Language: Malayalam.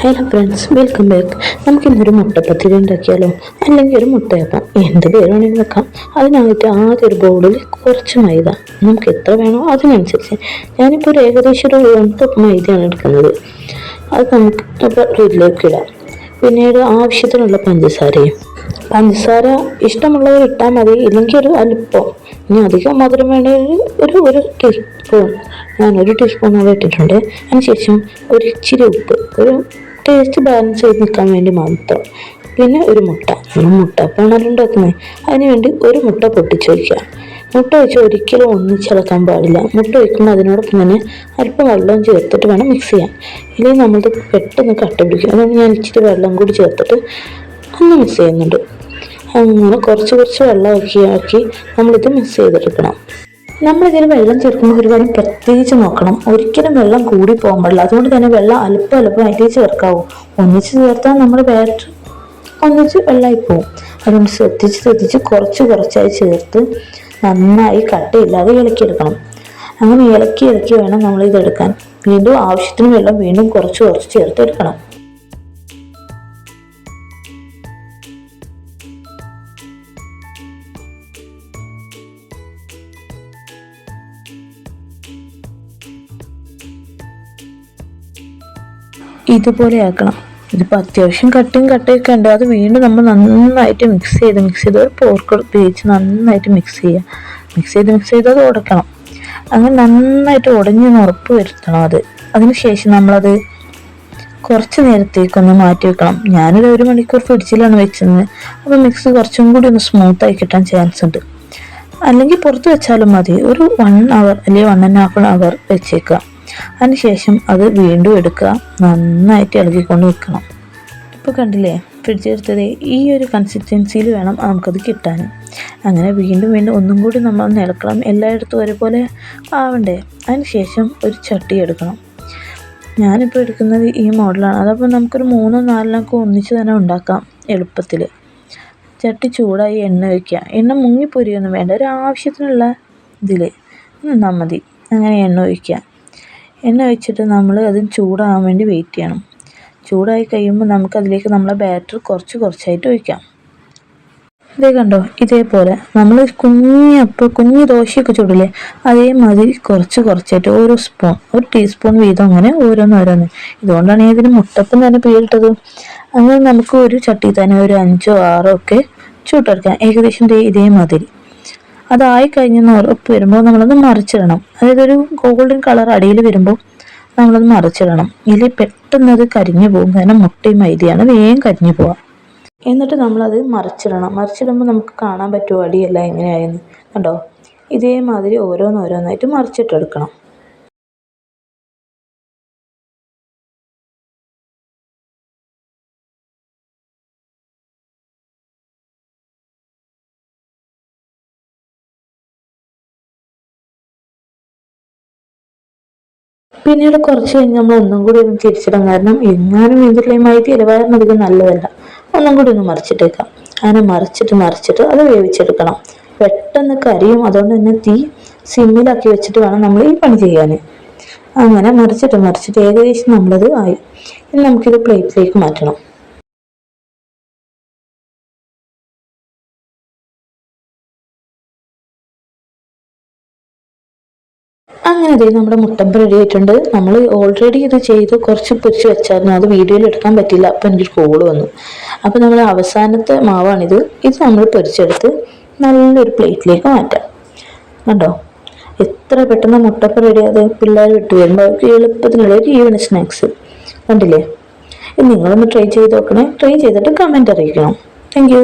Hello friends, welcome back. നമുക്കിന്നൊരു മുട്ടപ്പത്തിരി ഉണ്ടാക്കിയാലോ, അല്ലെങ്കിൽ ഒരു മുട്ടയപ്പം, എന്ത് പേര് വേണമെങ്കിൽ വെക്കാം. അതിനായിട്ട് ആദ്യം ഒരു ബൗളിൽ കുറച്ച് മൈദ, നമുക്ക് എത്ര വേണോ അതിനനുസരിച്ച്. ഞാനിപ്പോൾ ഒരു ഏകദേശം ഒരു 1 കപ്പ് മൈദയാണ് എടുക്കുന്നത്. അത് നമുക്ക് ഇപ്പോൾ ഇതിലേക്ക് ഇടാം. പിന്നീട് ആവശ്യത്തിനുള്ള പഞ്ചസാര ഇഷ്ടമുള്ളവർ ഇട്ടാൽ മതി, ഇല്ലെങ്കിൽ ഒരു അല്പം. ഇനി അധികം മധുരം വേണമെങ്കിൽ ഒരു ടീസ്പൂൺ, ഞാനൊരു ടീസ്പൂണോളം ഇട്ടിട്ടുണ്ട്. അതിനുശേഷം ഒരു ഇച്ചിരി ഉപ്പ്, ഒരു ടേസ്റ്റ് ബാലൻസ് ചെയ്ത് നിൽക്കാൻ വേണ്ടി മാത്രം. പിന്നെ ഒരു മുട്ട, നമ്മൾ മുട്ടപ്പമാണല്ലോ ഉണ്ടാക്കുന്നത്. അതിന് വേണ്ടി ഒരു മുട്ട പൊട്ടിച്ച് വയ്ക്കുക. മുട്ട വെച്ച് ഒരിക്കലും ഒന്നിച്ചിളക്കാൻ പാടില്ല. മുട്ട വയ്ക്കുമ്പോൾ അതിനോടൊപ്പം തന്നെ അല്പം വെള്ളം ചേർത്തിട്ട് വേണം മിക്സ് ചെയ്യാൻ, ഇല്ലെങ്കിൽ നമ്മളിത് പെട്ടെന്ന് കട്ട പിടിക്കും. അതുകൊണ്ട് ഞാൻ ഇച്ചിരി വെള്ളം കൂടി ചേർത്തിട്ട് ഒന്ന് മിക്സ് ചെയ്യുന്നുണ്ട്. അങ്ങനെ കുറച്ച് വെള്ളം ആക്കി നമ്മളിത് മിക്സ് ചെയ്തെടുക്കണം. നമ്മളിതിൽ വെള്ളം ചേർക്കുമ്പോൾ ഒരു കാര്യം പ്രത്യേകിച്ച് നോക്കണം, ഒരിക്കലും വെള്ളം കൂടി പോകാൻ പാടില്ല. അതുകൊണ്ട് തന്നെ വെള്ളം അല്പമായിട്ടേ ചേർക്കാവൂ. ഒന്നിച്ച് ചേർത്താൽ നമ്മുടെ ബാറ്റർ ഒന്നിച്ച് വെള്ളമായി പോകും. അതുകൊണ്ട് ശ്രദ്ധിച്ച് കുറച്ചായി ചേർത്ത് നന്നായി കട്ടയില്ലാതെ ഇളക്കിയെടുക്കണം. അങ്ങനെ ഇളക്കി വേണം നമ്മളിതെടുക്കാൻ. വീണ്ടും ആവശ്യത്തിന് വെള്ളം വീണ്ടും കുറച്ച് ചേർത്തെടുക്കണം. ഇതുപോലെ ആക്കണം. ഇതിപ്പോൾ അത്യാവശ്യം കട്ടയൊക്കെ ഉണ്ട്. അത് വീണ്ടും നമ്മൾ നന്നായിട്ട് മിക്സ് ചെയ്ത് ഒരു പോർക്ക് ഉപയോഗിച്ച് നന്നായിട്ട് മിക്സ് ചെയ്ത് അത് ഉടക്കണം. അങ്ങനെ നന്നായിട്ട് ഉടഞ്ഞെന്ന് ഉറപ്പ് വരുത്തണം. അതിനുശേഷം നമ്മളത് കുറച്ച് നേരത്തേക്കൊന്ന് മാറ്റി വെക്കണം. ഞാനൊരു 1 മണിക്കൂർ ഫ്രിഡ്ജിലാണ് വെച്ചത്. അപ്പോൾ മിക്സ് കുറച്ചും കൂടി ഒന്ന് സ്മൂത്തായി കിട്ടാൻ ചാൻസ് ഉണ്ട്. അല്ലെങ്കിൽ പുറത്ത് വെച്ചാലും മതി. ഒരു 1 അവർ അല്ലെങ്കിൽ 1.5 അവർ വെച്ചേക്കുക. അതിനുശേഷം അത് വീണ്ടും എടുക്കുക, നന്നായിട്ട് ഇളകിക്കൊണ്ട് വെക്കണം. ഇപ്പോൾ കണ്ടില്ലേ, ഫ്രിഡ്ജ് എടുത്തത് ഈ ഒരു കൺസിസ്റ്റൻസിയിൽ വേണം നമുക്കത് കിട്ടാൻ. അങ്ങനെ വീണ്ടും ഒന്നും കൂടി നമ്മൾ ഇളക്കണം. എല്ലായിടത്തും ഒരുപോലെ ആവണ്ടേ. അതിനുശേഷം ഒരു ചട്ടി എടുക്കണം. ഞാനിപ്പോൾ എടുക്കുന്നത് ഈ മോഡലാണ്. അതപ്പോൾ നമുക്കൊരു 3-4 ഒന്നിച്ച് തന്നെ ഉണ്ടാക്കാം എളുപ്പത്തിൽ. ചട്ടി ചൂടായി എണ്ണ വയ്ക്കുക. എണ്ണ മുങ്ങിപ്പൊരിയൊന്നും വേണ്ട, ഒരു ആവശ്യത്തിനുള്ള ഇതിൽ നിന്നാൽ മതി. അങ്ങനെ എണ്ണ ഒഴിച്ചിട്ട് നമ്മൾ അത് ചൂടാകാൻ വേണ്ടി വെയിറ്റ് ചെയ്യണം. ചൂടായി കഴിയുമ്പോൾ നമുക്കതിലേക്ക് നമ്മളെ ബാറ്റർ കുറച്ചായിട്ട് ഒഴിക്കാം. ഇതേ കണ്ടോ, ഇതേപോലെ നമ്മൾ കുഞ്ഞു ദോശയൊക്കെ ചൂടില്ലേ, അതേമാതിരി കുറച്ചായിട്ട് ഒരു ടീസ്പൂൺ വീതം അങ്ങനെ ഓരോന്ന്. ഇതുകൊണ്ടാണ് ഇതിന് മുട്ടപ്പം തന്നെ പേരിട്ടത്. അങ്ങനെ നമുക്ക് ഒരു ചട്ടി തന്നെ ഒരു 5-6 ഒക്കെ ചൂട്ടെടുക്കാം. ഏകദേശം ഇതേമാതിരി അതായി കഴിഞ്ഞെന്ന് ഉറപ്പ് വരുമ്പോൾ നമ്മളത് മറിച്ചിടണം. അതായത് ഒരു ഗോൾഡൻ കളർ അടിയിൽ വരുമ്പോൾ നമ്മളത് മറിച്ചിടണം. ഇതിൽ പെട്ടെന്ന് അത് കരിഞ്ഞു പോകും, കാരണം മുട്ടയും മൈദയാണ്, വേഗം കരിഞ്ഞു പോവാം. എന്നിട്ട് നമ്മളത് മറിച്ചിടുമ്പോൾ നമുക്ക് കാണാൻ പറ്റുമോ അടിയല്ല എങ്ങനെയായെന്ന്. കണ്ടോ, ഇതേമാതിരി ഓരോന്നായിട്ട് മറിച്ചിട്ടെടുക്കണം. പിന്നീട് കുറച്ച് കഴിഞ്ഞ് നമ്മൾ ഒന്നും കൂടി ഒന്ന് തിരിച്ചിടാം, കാരണം എങ്ങാനും ഇതിലെ മൈദ ഇലവായിരുന്നധികം നല്ലതല്ല. ഒന്നും കൂടി ഒന്ന് മറിച്ചിട്ടേക്കാം. അങ്ങനെ മറിച്ചിട്ട് അത് വേവിച്ചെടുക്കണം. പെട്ടെന്ന് കരിയും. അതുകൊണ്ട് തന്നെ തീ സിമ്മിലാക്കി വെച്ചിട്ട് വേണം നമ്മൾ ഈ പണി ചെയ്യാൻ. അങ്ങനെ മറിച്ചിട്ട് ഏകദേശം നമ്മളത് ആയി. ഇനി നമുക്കിത് പ്ലേറ്റിലേക്ക് മാറ്റണം. അങ്ങനെ നമ്മുടെ മുട്ടപ്പം റെഡി ആയിട്ടുണ്ട്. നമ്മൾ ഓൾറെഡി ഇത് ചെയ്ത് കുറച്ച് പൊരിച്ച് വെച്ചായിരുന്നു. അത് വീഡിയോയിൽ എടുക്കാൻ പറ്റില്ല, അപ്പം എനിക്കൊരു കോള് വന്നു. അപ്പോൾ നമ്മൾ അവസാനത്തെ മാവാണിത്. ഇത് നമ്മൾ പൊരിച്ചെടുത്ത് നല്ലൊരു പ്ലേറ്റിലേക്ക് മാറ്റാം. കണ്ടോ, എത്ര പെട്ടെന്ന് മുട്ടപ്പം റെഡിയായത്. പിള്ളേർ വിട്ടു വരുമ്പോൾ അവർക്ക് എളുപ്പത്തിനുള്ള ഒരു ഈവനിങ് സ്നാക്സ്. കണ്ടില്ലേ, നിങ്ങളൊന്ന് ട്രൈ ചെയ്ത് നോക്കണേ. ട്രൈ ചെയ്തിട്ട് കമൻറ്റ് അറിയിക്കണം. Thank you.